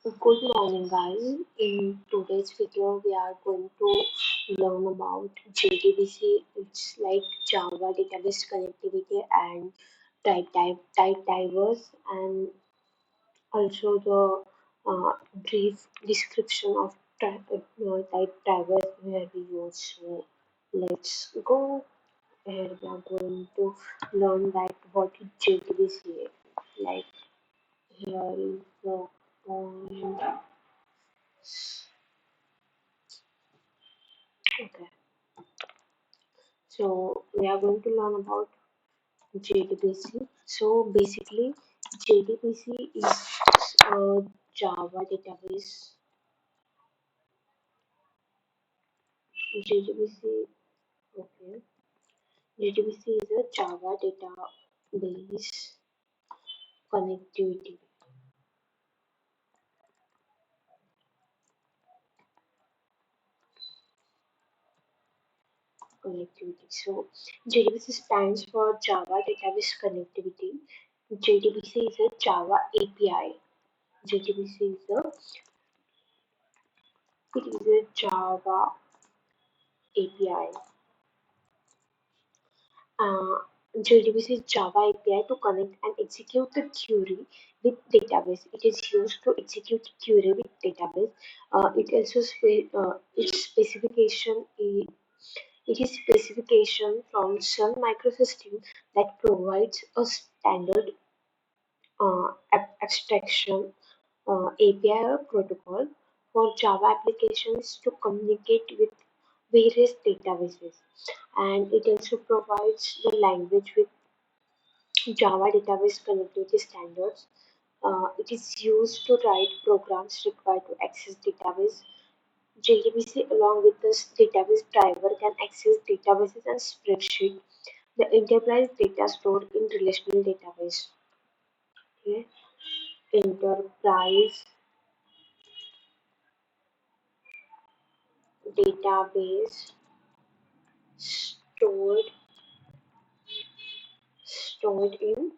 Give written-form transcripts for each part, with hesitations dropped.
Good morning, guys. In today's video, we are going to learn about Jdbc. It's like Java database connectivity and type divers, and also the brief description of type divers where we use. So let's go. Here we are going to learn like what is Jdbc. Like here is the point. Okay. So we are going to learn about Jdbc. So basically, Jdbc is a Java database. Jdbc, okay. Jdbc is a Java database connectivity. Connectivity. So Jdbc stands for Java Database Connectivity. Jdbc is a Java API. Jdbc is a it is a Java API. uh, Jdbc is Java API to connect and execute the query with database. It is used to execute query with database. It also its it is specification from Sun Microsystem that provides a standard abstraction API or protocol for Java applications to communicate with various databases, and it also provides the language with Java database connectivity standards. It is used to write programs required to access database. JDBC along with this database driver can access databases and spreadsheet, the enterprise data stored in relational database. Okay. Enterprise database stored stored in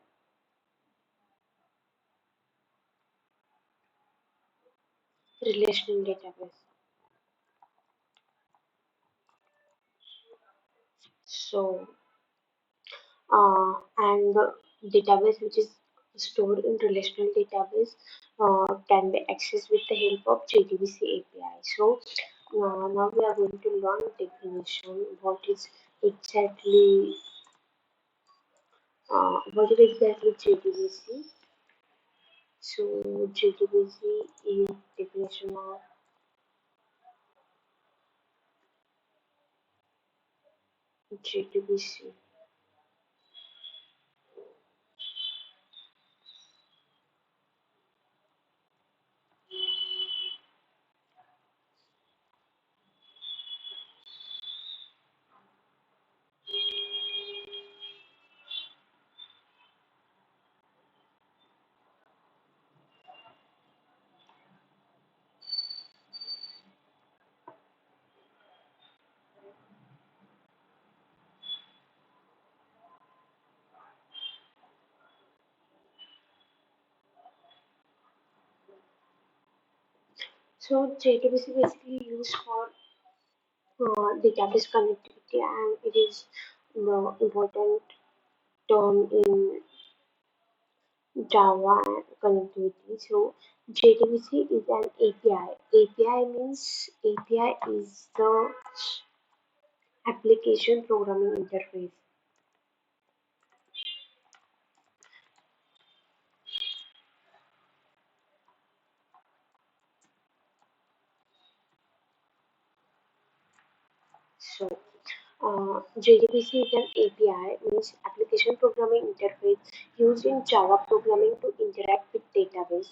relational database. So and the database which is stored in relational database can be accessed with the help of JDBC API. So now we are going to learn definition. Exactly what is exactly JDBC? So JDBC is definition of JDBC. So JDBC basically used for database connectivity, and it is the important term in Java and connectivity. So JDBC is an API. API means API is the application programming interface. So JDBC is an API means application programming interface used in Java programming to interact with database.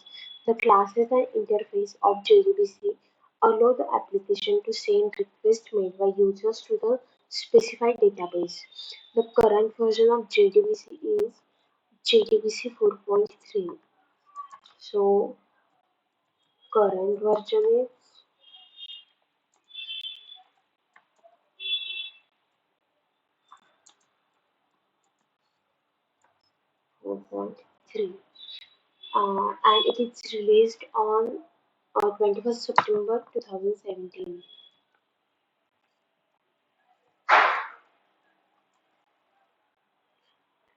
The classes and interface of JDBC allow the application to send requests made by users to the specified database. The current version of JDBC is JDBC 4.3. So current version is 4.3, and it is released on 21st September 2017.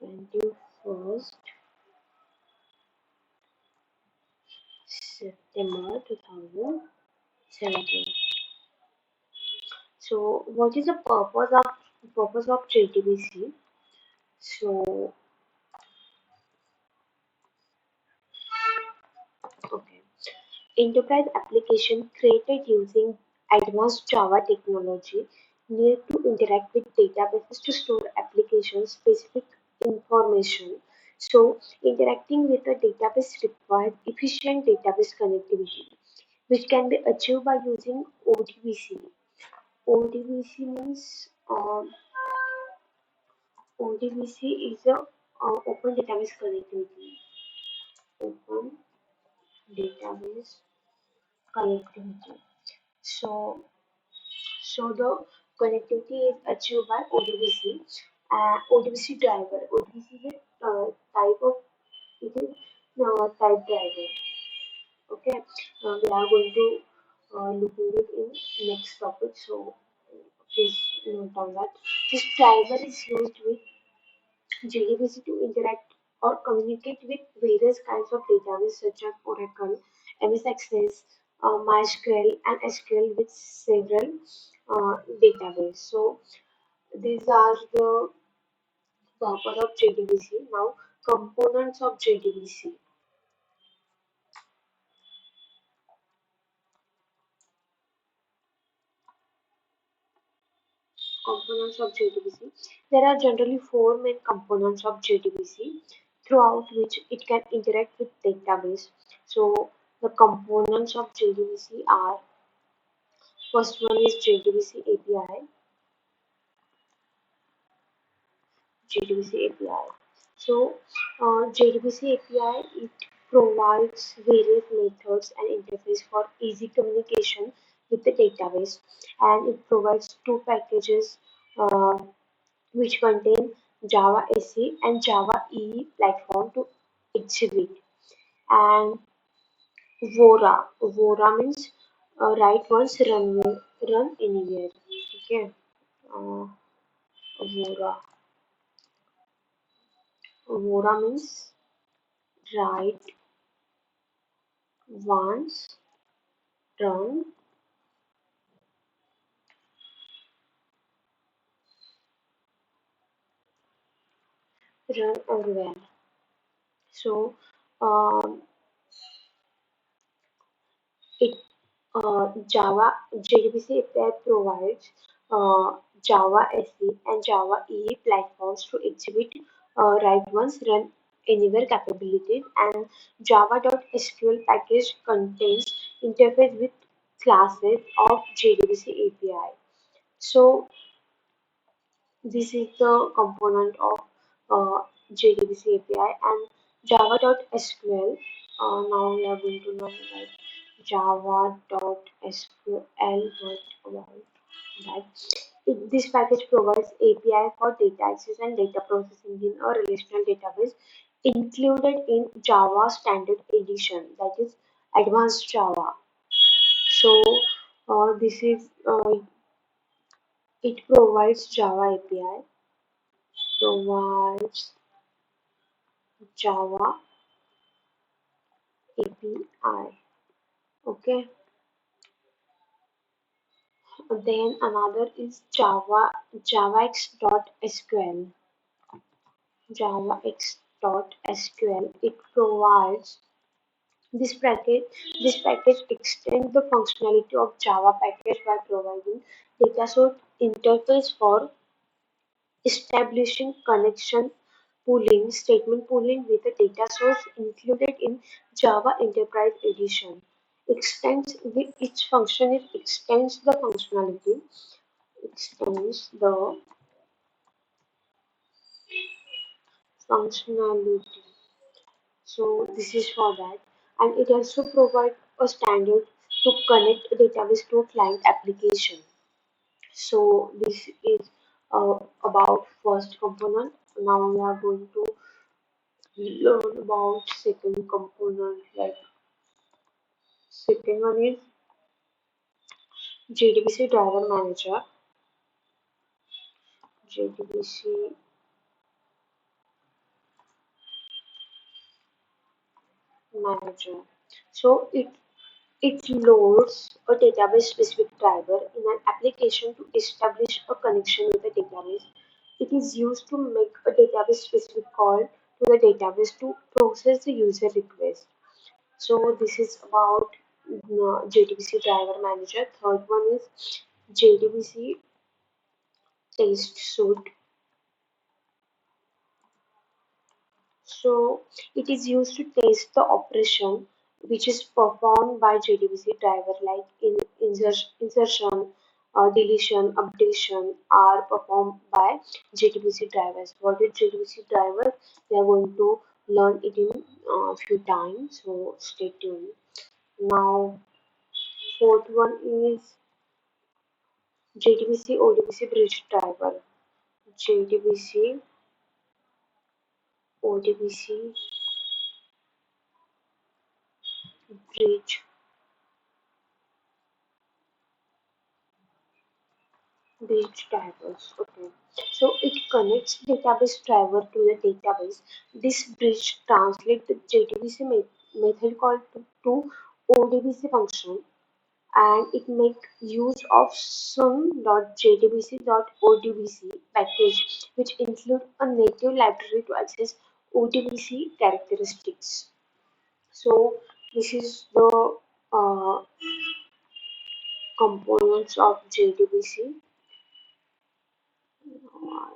21st September 2017. So, what is the purpose of JDBC? So, okay, enterprise application created using advanced Java technology need to interact with databases to store application specific information. So, interacting with a database requires efficient database connectivity, which can be achieved by using ODBC. ODBC means ODBC is a open database connectivity. Open database connectivity. So, so the connectivity is achieved by ODBC. ODBC driver. ODBC is a type of it is type driver. Okay, we are going to look at it in next topic. So please note down that this driver is used with JDBC to interact or communicate with various kinds of database such as Oracle, MS Access, MySQL, and SQL with several database. So these are the purpose of JDBC. Now components of JDBC. Components of JDBC. There are generally four main components of JDBC throughout which it can interact with database. So the components of JDBC are first one is JDBC API. JDBC API. So JDBC API it provides various methods and interface for easy communication with the database, and it provides two packages which contain Java SE and Java EE platform to exhibit. And Vora means write once, run anywhere. Okay. Uh, Vora. Vora means write once, run, run everywhere. So it Java JDBC API provides Java SE and Java EE platforms to exhibit write once, run anywhere capabilities, and Java.SQL package contains interface with classes of JDBC API. So this is the component of JDBC API and Java.SQL. Now we are going to learn like Java.SQL. What about that? This package provides API for data access and data processing in a relational database included in Java Standard Edition, that is Advanced Java. So this is it provides Java API, provides Java API. Okay. Then another is JavaX.SQL. JavaX.SQL. It provides this package. This package extends the functionality of Java package by providing data source interface for establishing connection pooling, statement pooling with a data source included in Java Enterprise Edition. Extends the each function it extends the functionality, extends the functionality. So this is for that, and it also provides a standard to connect a database to a client application. So this is about first component. Now we are going to learn about second component like Second one is JDBC Driver Manager. JDBC Manager. So it loads a database specific driver in an application to establish a connection with the database. It is used to make a database specific call to the database to process the user request. So this is about JDBC Driver Manager. Third one is JDBC Test Suite. So it is used to test the operation which is performed by JDBC driver like insertion, deletion, updation are performed by JDBC drivers. What is JDBC driver? We are going to learn it in a few times, so stay tuned. Now, fourth one is JDBC ODBC bridge driver. JDBC ODBC bridge Bridge drivers. Okay. So it connects database driver to the database. This bridge translates the JDBC method call to ODBC function and it make use of some.jdbc.odbc package which include a native library to access ODBC characteristics. So this is the uh, components of JDBC. Now I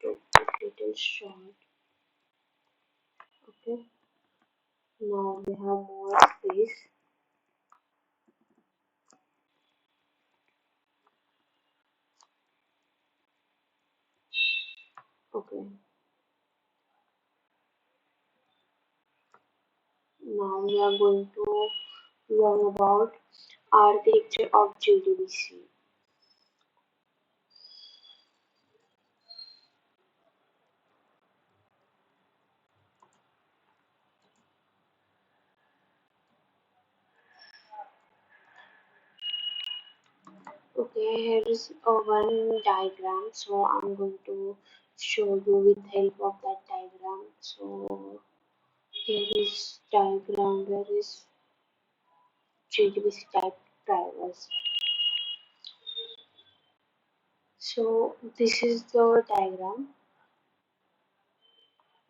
took a little short. Okay. Now we have more space. Okay. Now we are going to learn about architecture of JDBC. Okay, here is a one diagram. So I'm going to show you with help of that diagram. So here is diagram where is JDBC type drivers. So this is the diagram.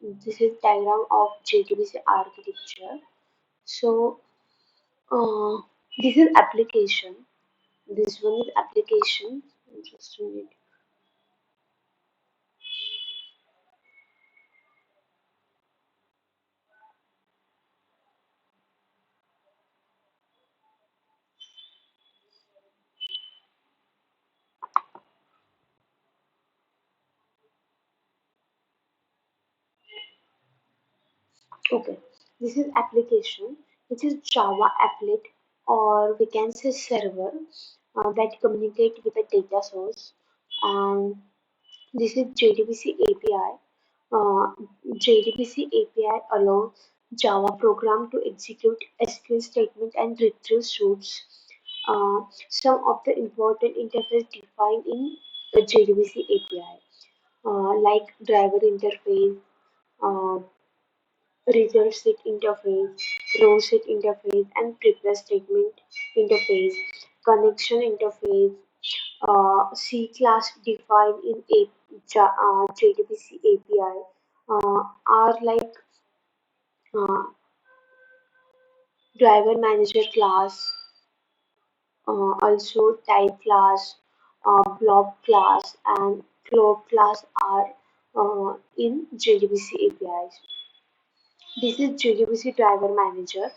This is diagram of JDBC architecture. So uh, this is application. This one is application. Just a minute. Okay, this is application, which is Java applet, or we can say server that communicate with the data source. And this is JDBC API. JDBC API allows Java program to execute SQL statement and retrieve suits. Some of the important interface defined in the JDBC API, like driver interface, uh, result set interface, row set interface, and prepare statement interface, connection interface, C class defined in JDBC API are like uh, driver manager class, also type class, blob class, and flow class are in JDBC APIs. This is JDBC Driver Manager.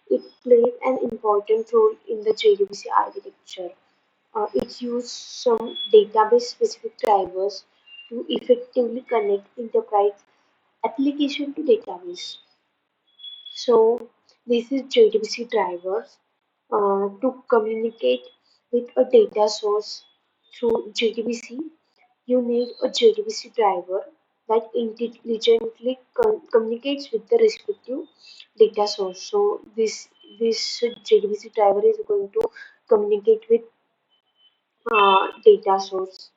It plays an important role in the JDBC architecture. It uses some database-specific drivers to effectively connect enterprise application to database. So this is JDBC drivers to communicate with a data source through JDBC. You need a JDBC driver that intelligently communicates with the respective data source. So this this Jdbc driver is going to communicate with data source.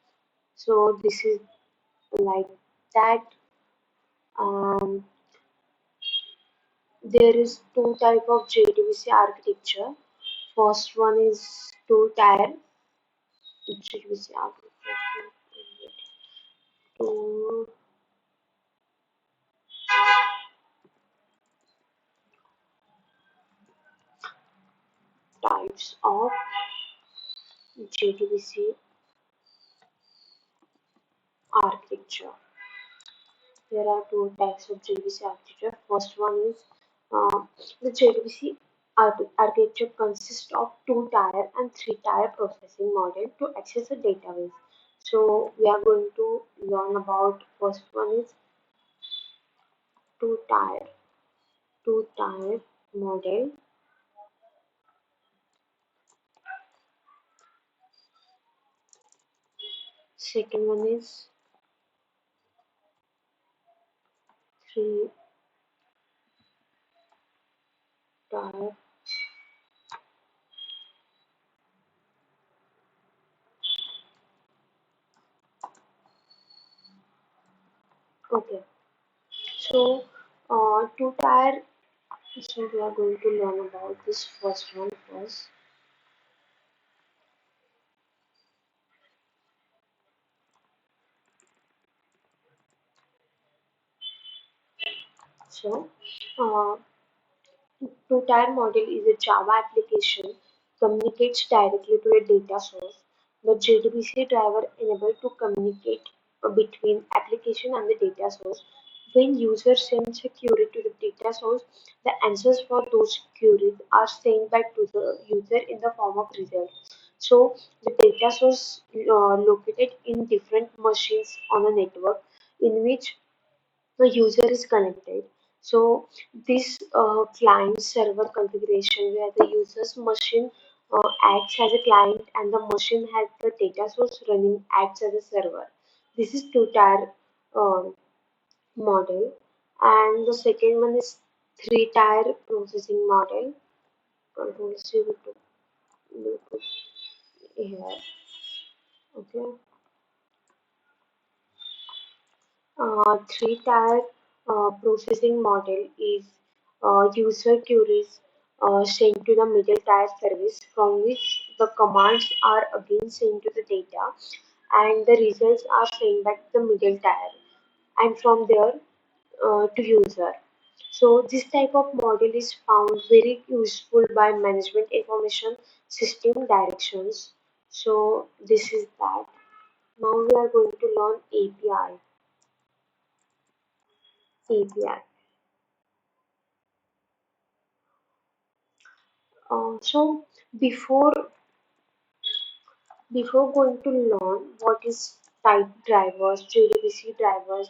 So this is like that. Um, there is two type of Jdbc architecture. First one is two-tier Jdbc architecture. Two types of Jdbc architecture. There are two types of Jdbc architecture. First one is the Jdbc architecture consists of two-tier and three-tier processing model to access a database. So we are going to learn about first one is two-tier two-tier model. Second one is three-tier. Okay. So two-tier. So we are going to learn about this first one first. So, uh, two-tier model is a Java application communicates directly to a data source. The JDBC driver enables to communicate between application and the data source. When user sends a query to the data source, the answers for those queries are sent back to the user in the form of results. So the data source located in different machines on a network in which the user is connected. So this client server configuration where the user's machine acts as a client and the machine has the data source running acts as a server. This is two-tier model, and the second one is three-tier processing model. Control C we put here. Okay. Three-tier processing model is user queries sent to the middle tier service from which the commands are again sent to the data and the results are sent back to the middle tier and from there to user. So this type of model is found very useful by management information system directions. So this is that. Now we are going to learn API. API. So before before going to learn what is type drivers, JDBC drivers,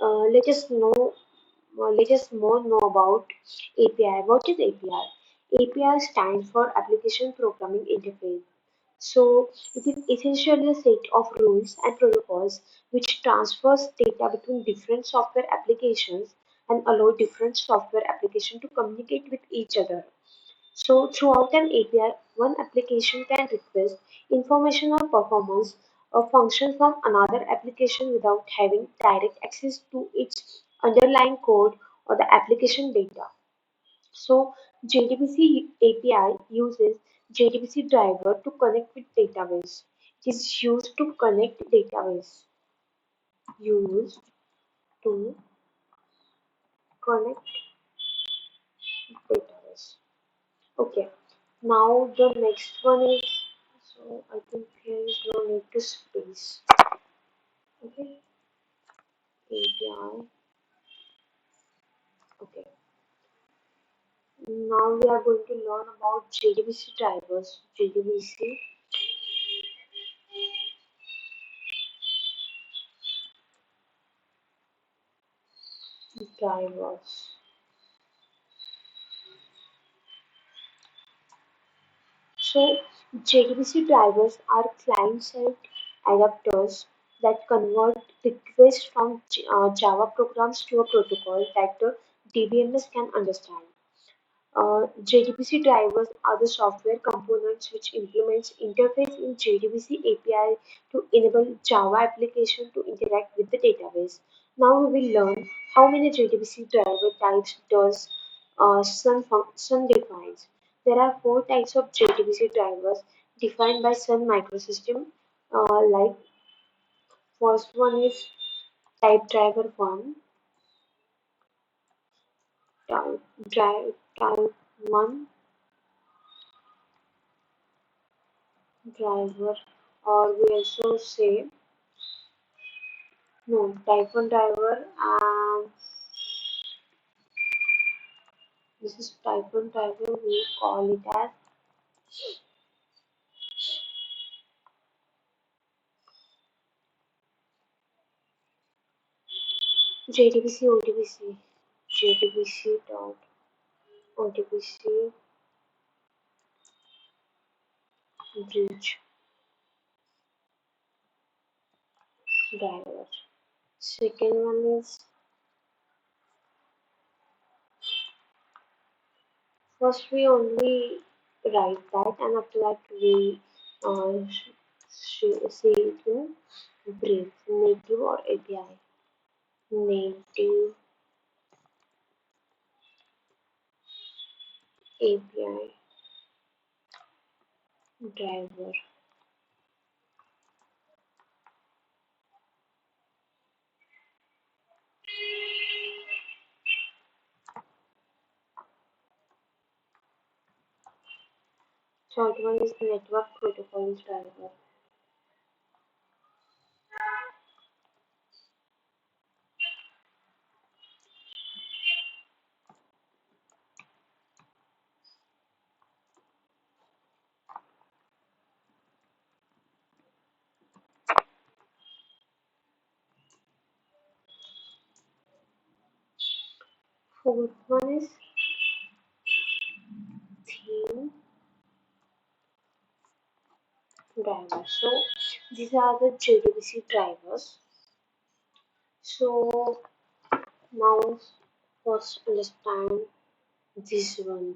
let us let us more know about API. What is API? API stands for Application Programming Interface. So it is essentially a set of rules and protocols which transfers data between different software applications and allow different software applications to communicate with each other. So throughout an API, one application can request information or performance or function from another application without having direct access to its underlying code or the application data. So JDBC API uses JDBC driver to connect with database. It is used to connect database. Used to connect database. Okay. Now the next one is, so I think here is no need to space. Okay, API. Okay. Now we are going to learn about JDBC drivers. JDBC drivers. So JDBC drivers are client-side adapters that convert requests from Java programs to a protocol that the DBMS can understand. JDBC drivers are the software components which implements interface in JDBC API to enable Java application to interact with the database. Now we will learn how many JDBC driver types does Sun defines. There are four types of JDBC drivers defined by Sun microsystem. Like first one is type driver one, type one driver, or we also say no type 1 driver, and this is type 1 driver, we call it as JDBC ODBC, JDBC dot ODBC bridge driver. Second one is, first we only write that, and after that we say it in brief, native or API, native API driver. Third one is network protocols driver. Fourth one is theme driver. So these are the JDBC drivers. So now first understand this one.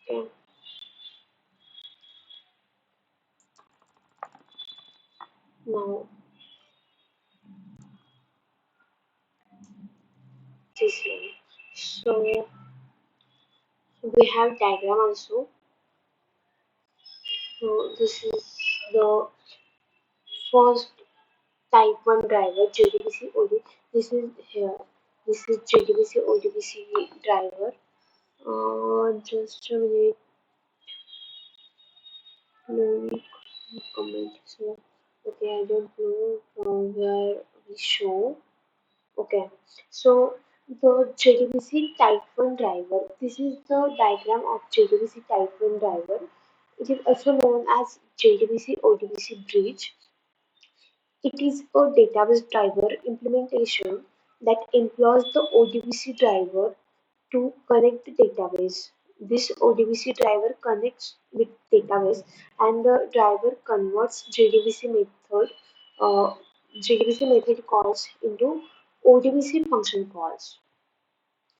Okay. Now this one. So we have diagram also. So this is the first type 1 driver JDBC OD. This is here. This is JDBC ODBC driver. Just a minute. No comment. So okay, I don't know from where we show. Okay, so the JDBC Type 1 driver. This is the diagram of JDBC Type 1 driver. It is also known as JDBC ODBC bridge. It is a database driver implementation that employs the ODBC driver to connect the database. This ODBC driver connects with database, and the driver converts uh, JDBC method calls into ODBC function calls.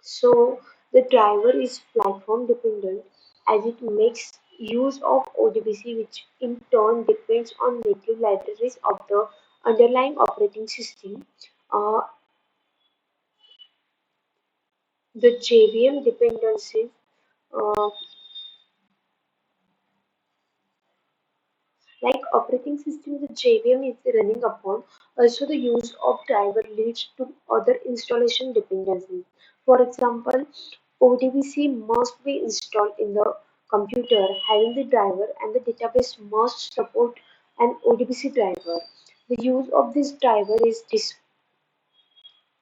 So the driver is platform dependent as it makes use of ODBC, which in turn depends on native libraries of the underlying operating system. Uh, the JVM dependencies, uh, like operating system, the JVM is running upon. Also, the use of driver leads to other installation dependencies. For example, ODBC must be installed in the computer having the driver, and the database must support an ODBC driver. The use of this driver is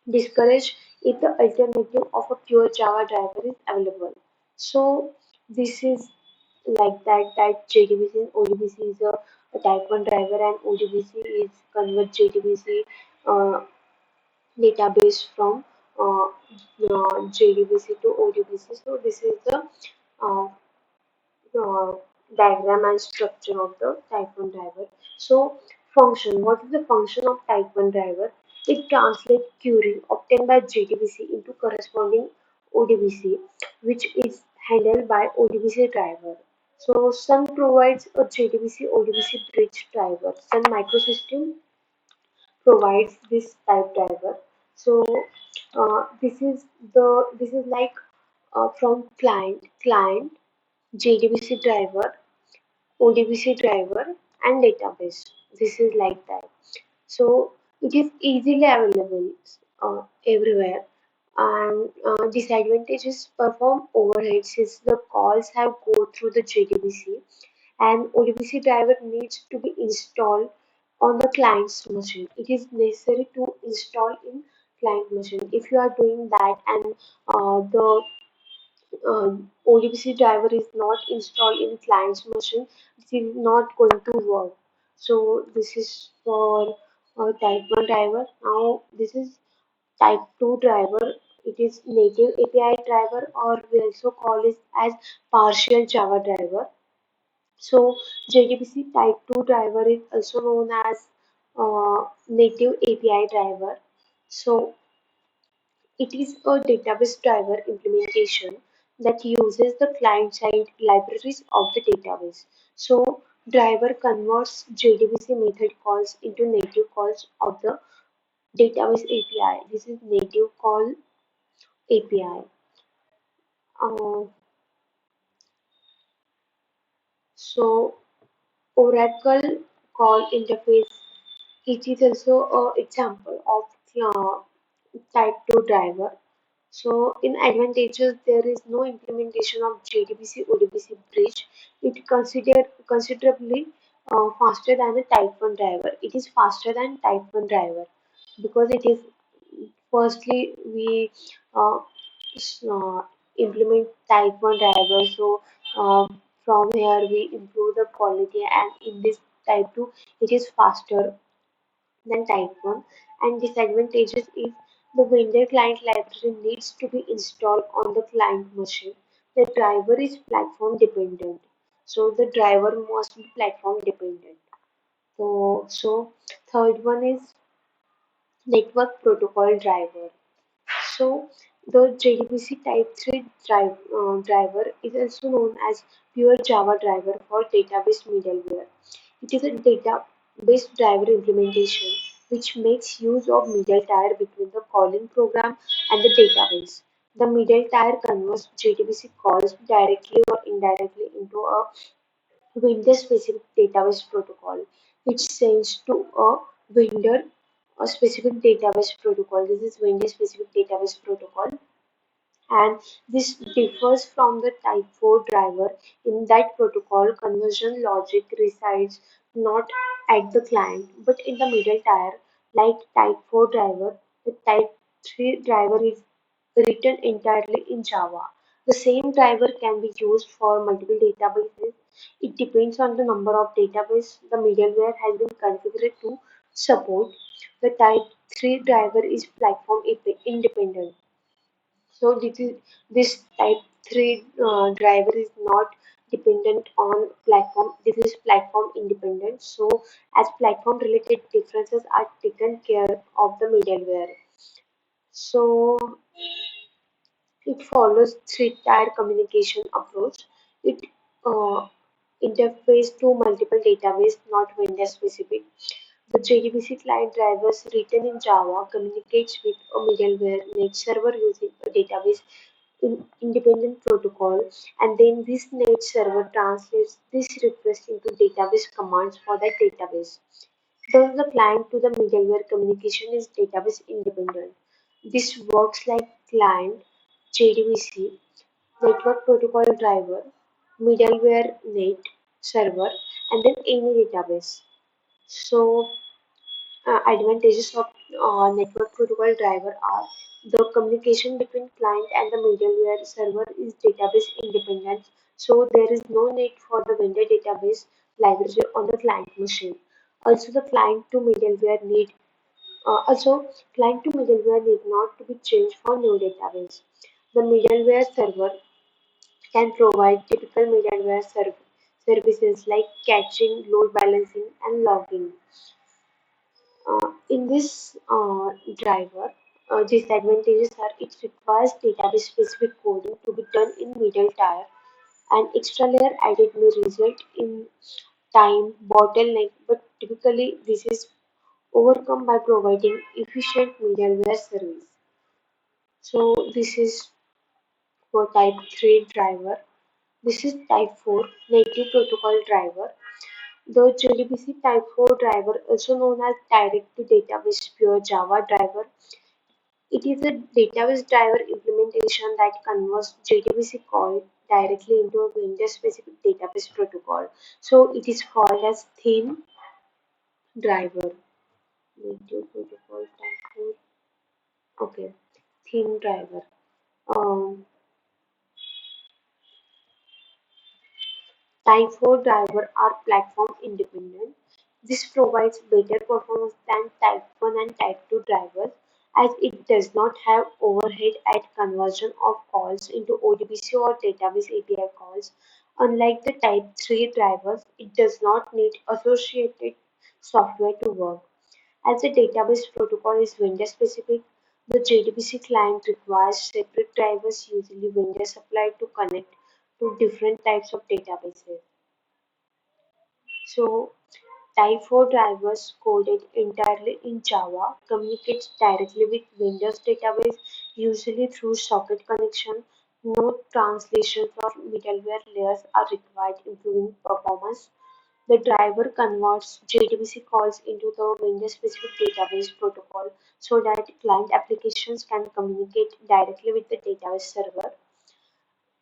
discouraged if the alternative of a pure Java driver is available. So this is like that JDBC and ODBC is a type 1 driver, and ODBC is convert JDBC uh, database from JDBC to ODBC. So this is the uh, uh, diagram and structure of the type 1 driver. So function, what is the function of type 1 driver? It translates query obtained by JDBC into corresponding ODBC, which is handled by ODBC driver. So Sun provides a JDBC ODBC bridge driver. Sun Microsystem provides this type driver. So this is like from client JDBC driver, ODBC driver, and database. This is like that. So it is easily available everywhere. And disadvantages perform overhead since the calls have go through the JDBC, and ODBC driver needs to be installed on the client's machine. It is necessary to install in client machine. If you are doing that and the ODBC driver is not installed in client's machine, it is not going to work. So this is for type 1 driver. Now this is type 2 driver. It is native API driver, or we also call it as partial Java driver. So JDBC Type 2 driver is also known as native API driver. So it is a database driver implementation that uses the client-side libraries of the database. So driver converts JDBC method calls into native calls of the database API. This is native call API. So Oracle call interface. It is also an example of type 2 driver. So in advantages, there is no implementation of JDBC ODBC bridge. It considerably faster than a type 1 driver. It is faster than type 1 driver because it is firstly we uh, implement type 1 driver. So from here we improve the quality, and in this type 2 it is faster than type 1. And disadvantages is the vendor client library needs to be installed on the client machine. The driver is platform dependent. So the driver must be platform dependent. So third one is network protocol driver. So the JDBC Type 3 driver is also known as pure Java driver for database middleware. It is a database driver implementation which makes use of middle tier between the calling program and the database. The middle tier converts JDBC calls directly or indirectly into a vendor-specific database protocol, which sends to a vendor a specific database protocol. This is vendor-specific database protocol, and this differs from the type 4 driver. In that protocol, conversion logic resides not at the client but in the middle tier. Like type 4 driver, the type 3 driver is written entirely in Java. The same driver can be used for multiple databases. It depends on the number of databases the middleware has been configured to support. The type 3 driver is platform independent. So this type 3 driver is not dependent on platform. This is platform independent. So as platform related differences are taken care of the middleware. So it follows three-tier communication approach. It uh, interface to multiple database, not vendor specific. The JDBC client drivers written in Java communicates with a middleware net server using a database independent protocol, and then this net server translates this request into database commands for that database. Thus, the client to the middleware communication is database independent. This works like client, JDBC, network protocol driver, middleware net server, and then any database. So advantages of network protocol driver are the communication between client and the middleware server is database independent, so there is no need for the vendor database library on the client machine. Also, the client to middleware need also client to middleware need not to be changed for new database. The middleware server can provide typical middleware services like caching, load balancing, and logging. In this driver, Disadvantages are it requires database specific coding to be done in middle tier. An extra layer added may result in time bottleneck, but typically this is overcome by providing efficient middleware service. So this is for type 3 driver. This is type 4 native protocol driver. The Jdbc type 4 driver, also known as direct to database pure Java driver, it is a database driver implementation that converts Jdbc call directly into a vendor specific database protocol. So it is called as thin driver. Native protocol type 4. Okay, thin driver. Um, Type 4 drivers are platform independent. This provides better performance than Type 1 and Type 2 drivers as it does not have overhead at conversion of calls into ODBC or database API calls. Unlike the Type 3 drivers, it does not need associated software to work. As the database protocol is vendor specific, the JDBC client requires separate drivers, usually vendor supplied, to connect to different types of databases. So, Type 4 drivers coded entirely in Java communicates directly with Windows database, usually through socket connection. No translations or middleware layers are required, improving performance. The driver converts JDBC calls into the Windows-specific database protocol so that client applications can communicate directly with the database server.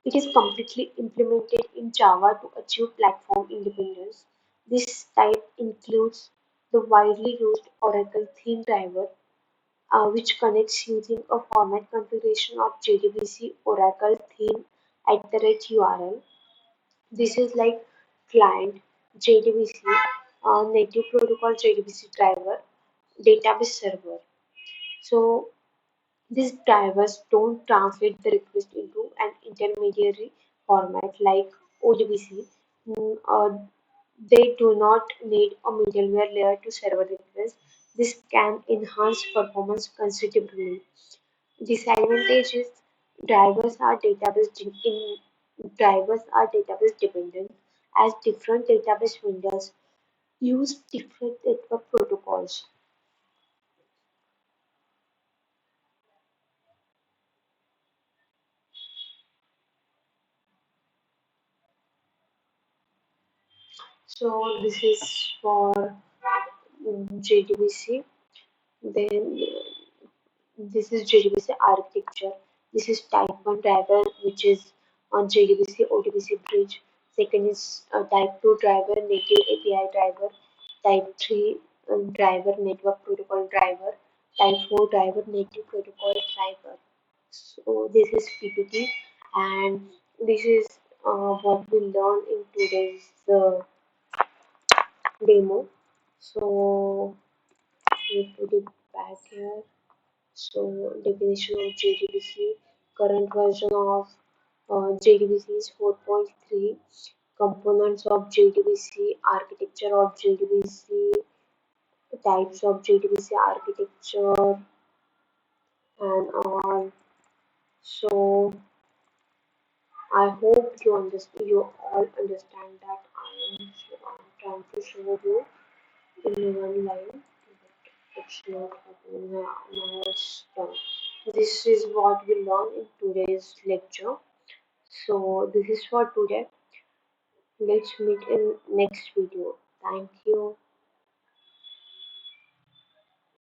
It is completely implemented in Java to achieve platform independence. This type includes the widely used Oracle theme driver, which connects using a format configuration of JDBC Oracle theme @URL. This is like client JDBC, native protocol JDBC driver, database server. So these drivers don't translate the request into an intermediary format like ODBC. They do not need a middleware layer to server requests. This can enhance performance considerably. Disadvantages: drivers are database dependent as different database vendors use different network protocols. So this is for JDBC. Then this is JDBC architecture. This is type 1 driver, which is on JDBC ODBC bridge. Second is type 2 driver, native API driver. Type 3 driver, network protocol driver. Type 4 driver, native protocol driver. So this is PPT, and this is what we learned in today's demo. So we put it back here. So definition of JDBC, current version of JDBC is 4.3, components of JDBC, architecture of JDBC, types of JDBC architecture, and all. So I hope you all understand that I'm trying to show you in one line. It's not happening now. Now it's done. This is what we learned in today's lecture. So this is for today. Let's meet in next video. Thank you.